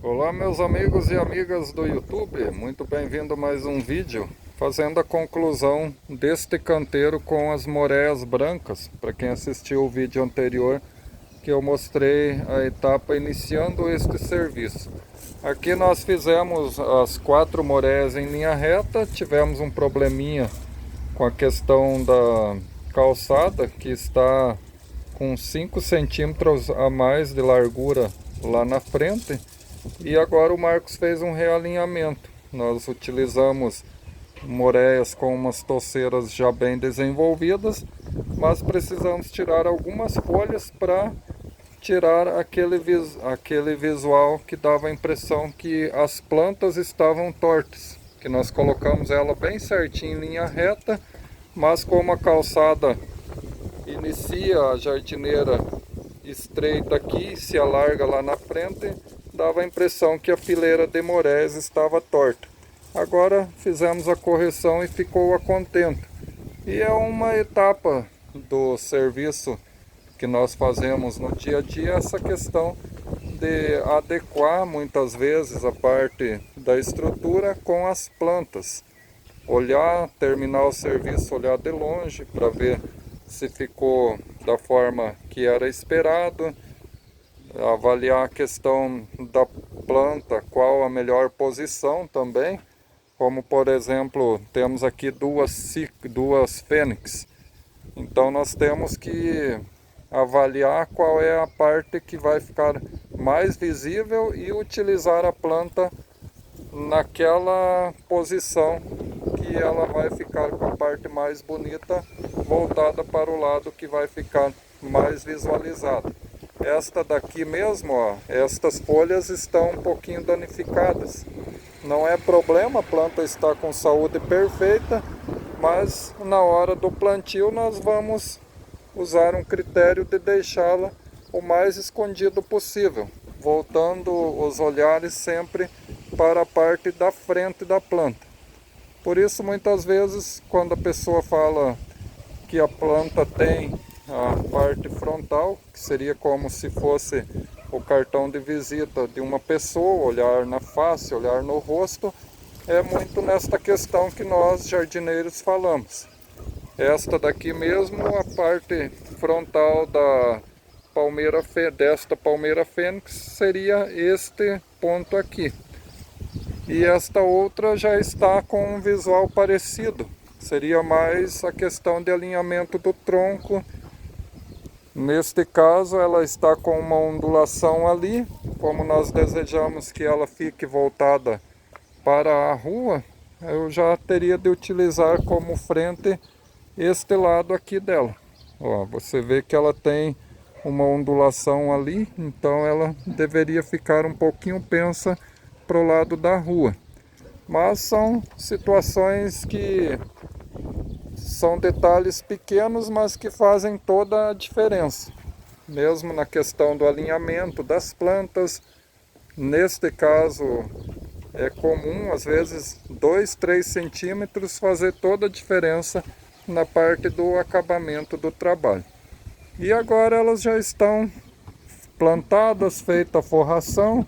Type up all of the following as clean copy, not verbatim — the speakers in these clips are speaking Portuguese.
Olá meus amigos e amigas do YouTube, muito bem-vindo a mais um vídeo fazendo a conclusão deste canteiro com as moreias brancas. Para quem assistiu o vídeo anterior, que eu mostrei a etapa iniciando este serviço. Aqui nós fizemos as 4 moreias em linha reta, tivemos um probleminha com a questão da calçada, que está com 5 centímetros a mais de largura lá na frente. E agora o Marcos fez um realinhamento. Nós utilizamos moreias com umas toceiras já bem desenvolvidas, mas precisamos tirar algumas folhas para tirar aquele visual que dava a impressão que as plantas estavam tortas. Que nós colocamos ela bem certinho em linha reta, mas como a calçada inicia a jardineira estreita aqui e se alarga lá na frente, dava a impressão que a fileira de moreias estava torta. Agora fizemos a correção e ficou a contento. E é uma etapa do serviço que nós fazemos no dia a dia, essa questão de adequar muitas vezes a parte da estrutura com as plantas. Olhar, terminar o serviço, olhar de longe para ver se ficou da forma que era esperado, avaliar a questão da planta, qual a melhor posição também, como por exemplo, temos aqui duas fênix, então nós temos que avaliar qual é a parte que vai ficar mais visível e utilizar a planta naquela posição que ela vai ficar com a parte mais bonita voltada para o lado que vai ficar mais visualizado. Esta daqui mesmo, ó, estas folhas estão um pouquinho danificadas. Não é problema, a planta está com saúde perfeita, mas na hora do plantio nós vamos usar um critério de deixá-la o mais escondido possível, voltando os olhares sempre para a parte da frente da planta. Por isso, muitas vezes, quando a pessoa fala que a planta tem a parte frontal, que seria como se fosse o cartão de visita de uma pessoa, olhar na face, olhar no rosto, é muito nesta questão que nós jardineiros falamos. Esta daqui mesmo, a parte frontal desta palmeira fênix, seria este ponto aqui. E esta outra já está com um visual parecido. Seria mais a questão de alinhamento do tronco. Neste caso, ela está com uma ondulação ali. Como nós desejamos que ela fique voltada para a rua, eu já teria de utilizar como frente este lado aqui dela. Ó, você vê que ela tem uma ondulação ali, então ela deveria ficar um pouquinho pensa para o lado da rua. Mas são situações que são detalhes pequenos, mas que fazem toda a diferença. Mesmo na questão do alinhamento das plantas, neste caso é comum, às vezes 2, 3 centímetros fazer toda a diferença na parte do acabamento do trabalho. E agora elas já estão plantadas, feita a forração.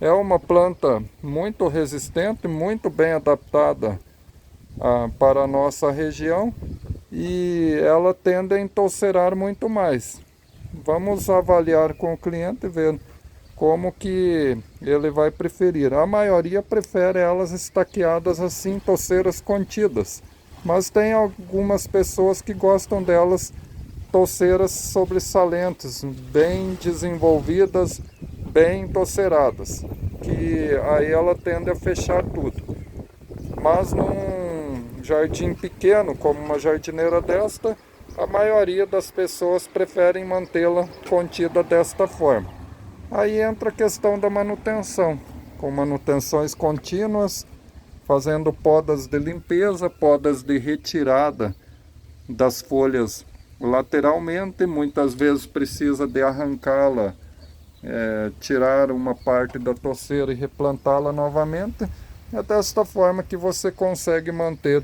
É uma planta muito resistente, muito bem adaptada para a nossa região e ela tende a entolcerar muito mais. Vamos avaliar com o cliente e ver como que ele vai preferir. A maioria prefere elas estaqueadas assim, toceiras contidas, mas tem algumas pessoas que gostam delas toceiras sobressalentes, bem desenvolvidas, bem toceradas, que aí ela tende a fechar tudo. Mas num jardim pequeno, como uma jardineira desta, a maioria das pessoas preferem mantê-la contida desta forma. Aí entra a questão da manutenção, com manutenções contínuas, fazendo podas de limpeza, podas de retirada das folhas lateralmente, muitas vezes precisa de arrancá-la, tirar uma parte da toceira e replantá-la novamente. É desta forma que você consegue manter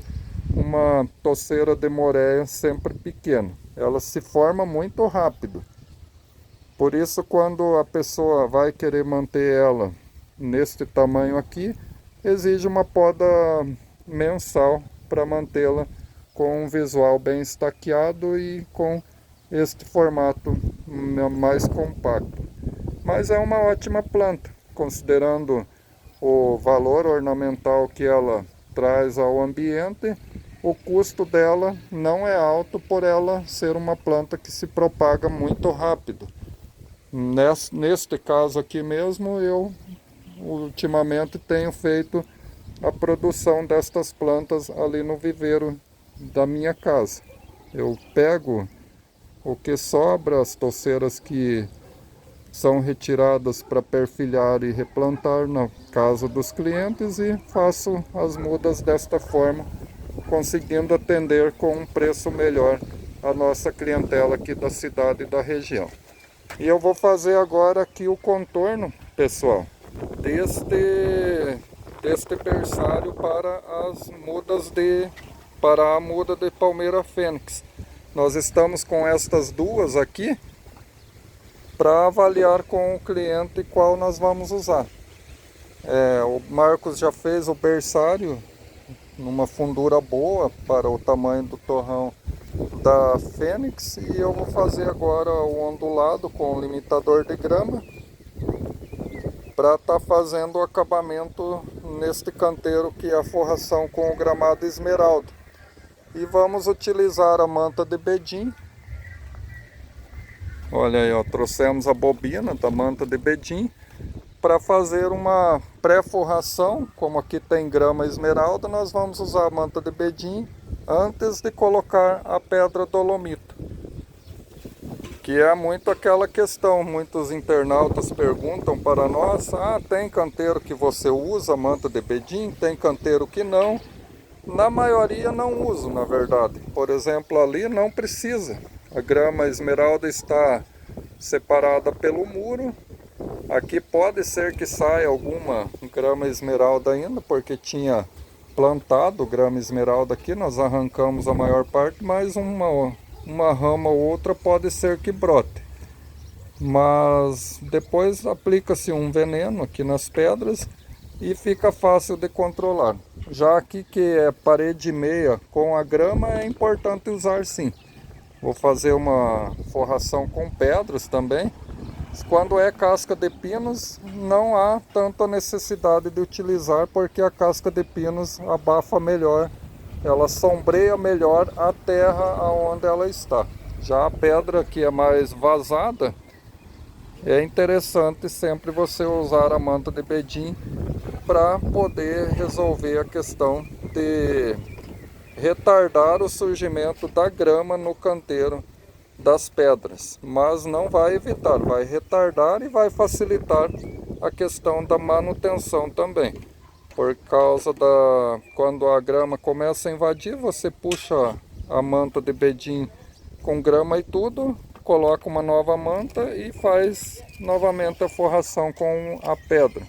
uma toceira de moreia sempre pequena. Ela se forma muito rápido. Por isso, quando a pessoa vai querer manter ela neste tamanho aqui, exige uma poda mensal para mantê-la com um visual bem estaqueado e com este formato mais compacto. Mas é uma ótima planta, considerando o valor ornamental que ela traz ao ambiente. O custo dela não é alto por ela ser uma planta que se propaga muito rápido. Neste caso aqui mesmo, eu ultimamente tenho feito a produção destas plantas ali no viveiro da minha casa. Eu pego o que sobra, as touceiras que são retiradas para perfilhar e replantar na casa dos clientes, e faço as mudas desta forma, conseguindo atender com um preço melhor a nossa clientela aqui da cidade e da região. E eu vou fazer agora aqui o contorno, pessoal, deste berçário para a muda de palmeira fênix. Nós estamos com estas duas aqui para avaliar com o cliente qual nós vamos usar. O Marcos já fez o berçário numa fundura boa para o tamanho do torrão da fênix, e eu vou fazer agora o ondulado com o limitador de grama para estar fazendo o acabamento neste canteiro, que é a forração com o gramado esmeralda. E vamos utilizar a manta de bedim. Olha aí, ó, trouxemos a bobina da manta de bedim para fazer uma pré-forração. Como aqui tem grama esmeralda, nós vamos usar a manta de bedim antes de colocar a pedra dolomita, que é muito aquela questão. Muitos internautas perguntam para nós: tem canteiro que você usa manta de bedim, tem canteiro que não. Na maioria não uso, na verdade. Por exemplo, ali não precisa. A grama esmeralda está separada pelo muro. Aqui pode ser que saia alguma grama esmeralda ainda, porque tinha plantado grama esmeralda aqui. Nós arrancamos a maior parte, mas uma rama ou outra pode ser que brote. Mas depois aplica-se um veneno aqui nas pedras e fica fácil de controlar. Já aqui, que é parede meia com a grama, é importante usar sim. Vou fazer uma forração com pedras também. Quando é casca de pinos, não há tanta necessidade de utilizar, porque a casca de pinos abafa melhor, ela sombreia melhor a terra onde ela está. Já a pedra, que é mais vazada, é interessante sempre você usar a manta de bedim para poder resolver a questão de retardar o surgimento da grama no canteiro das pedras. Mas não vai evitar, vai retardar e vai facilitar a questão da manutenção também. Por causa quando a grama começa a invadir, você puxa a manta de bedim com grama e tudo, coloca uma nova manta e faz novamente a forração com a pedra,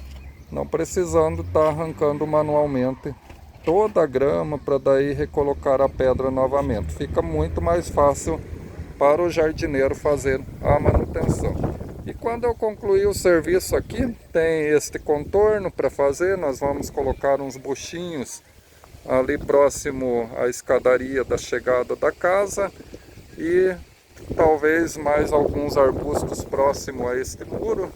não precisando estar arrancando manualmente toda a grama para daí recolocar a pedra novamente. Fica muito mais fácil para o jardineiro fazer a manutenção. E quando eu concluir o serviço aqui, tem este contorno para fazer. Nós vamos colocar uns buchinhos ali próximo à escadaria da chegada da casa, e talvez mais alguns arbustos próximo a este muro,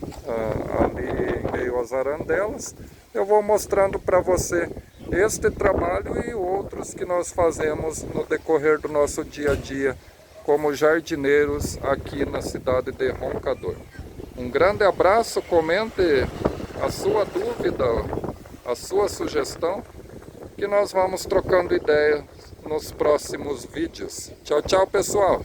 ali em meio às arandelas. Eu vou mostrando para você este trabalho e outros que nós fazemos no decorrer do nosso dia a dia como jardineiros aqui na cidade de Roncador. Um grande abraço, comente a sua dúvida, a sua sugestão, que nós vamos trocando ideias nos próximos vídeos. Tchau, tchau, pessoal!